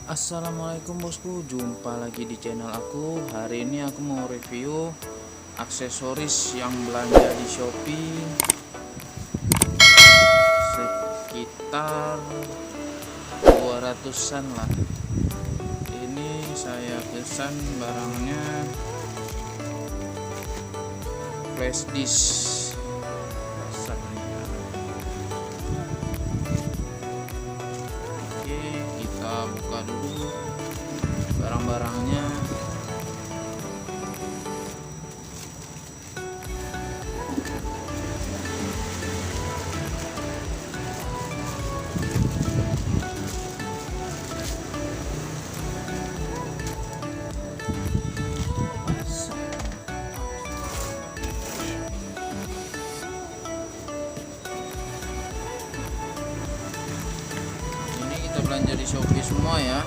Assalamualaikum bosku, jumpa lagi di channel aku. Hari ini aku mau review aksesoris yang belanja di Shopee sekitar 200-an lah. Ini saya pesan barangnya flash disk. Oke, kita buka dulu barang-barangnya. Ini kita belanja di Shopee semua ya,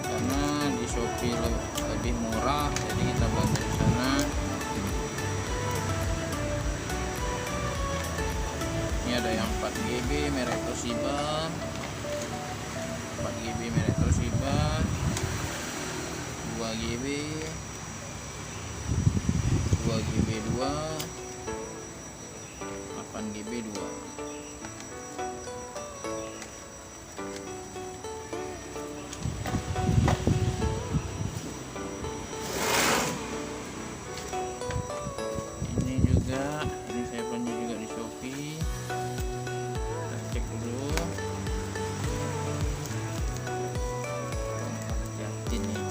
karena di Shopee lebih murah, jadi kita belanja di sana. Ini ada yang 4GB merek Toshiba, 4GB merek Toshiba, 2GB, 2GB 2, 8GB 2. Ini saya belanja juga di Shopee. Kita cek dulu. Hati-hati nih.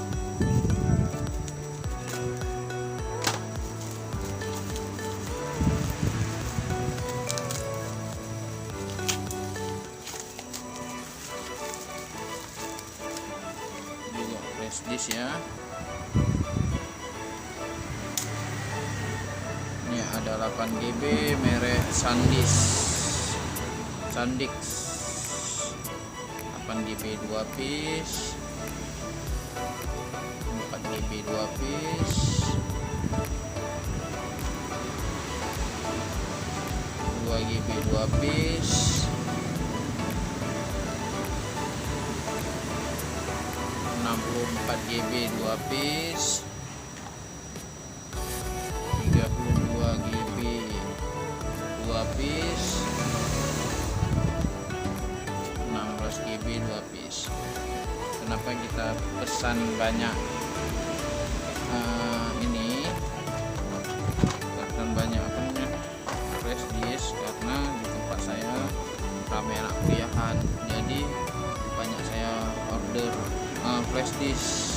Juga flash disk ya. Ini ada 8GB merek SanDisk, 8GB 2 piece, 4GB 2 piece, 2GB 2 piece, 64GB 2 piece, 32GB 2 piece, 16GB 2 piece. Kenapa kita pesan banyak ini? Pesan banyak flash disk karena di tempat saya ramai anak kuliahan, jadi banyak saya order flash disk.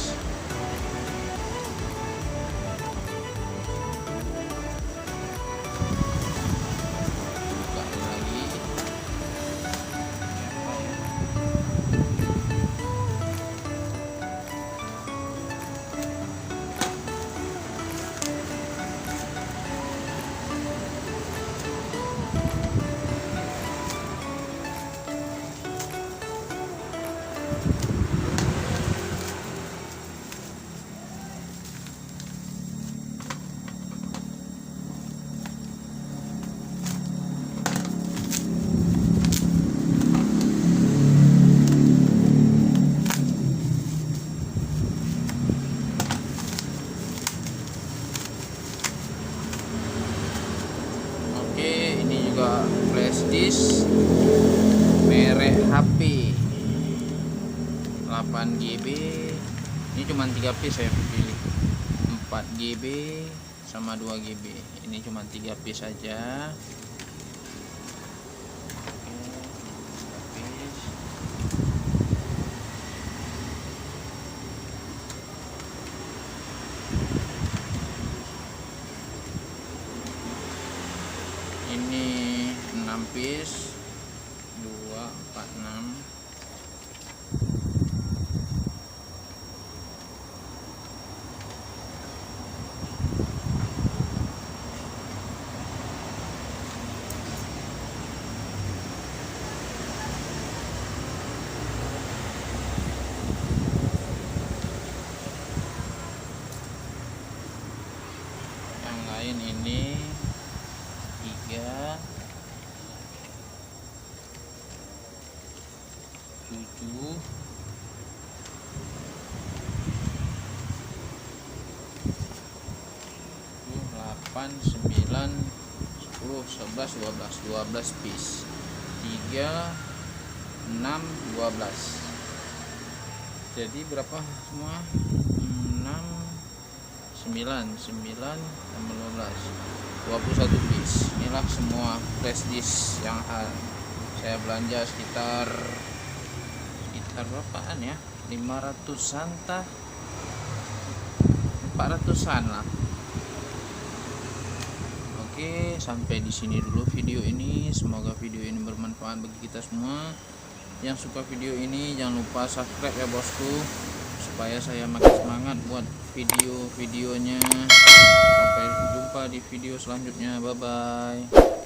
Ini juga flash disk merek HP 8GB. Ini cuma 3 piece saya pilih, 4GB sama 2GB. Ini cuma 3 piece saja. Ini 6 piece, 2, 4, 6. 9, 10, 11, 12 piece. 3, 6, 12. Jadi berapa semua? 6, 9 tambah 12, 21 piece. Inilah semua flash disk yang saya belanja sekitar berapaan ya, 500-an 400-an lah. Oke, sampai di sini dulu video ini. Semoga video ini bermanfaat bagi kita semua. Yang suka video ini jangan lupa subscribe ya bosku, supaya saya makin semangat buat video-videonya. Sampai jumpa di video selanjutnya. Bye bye.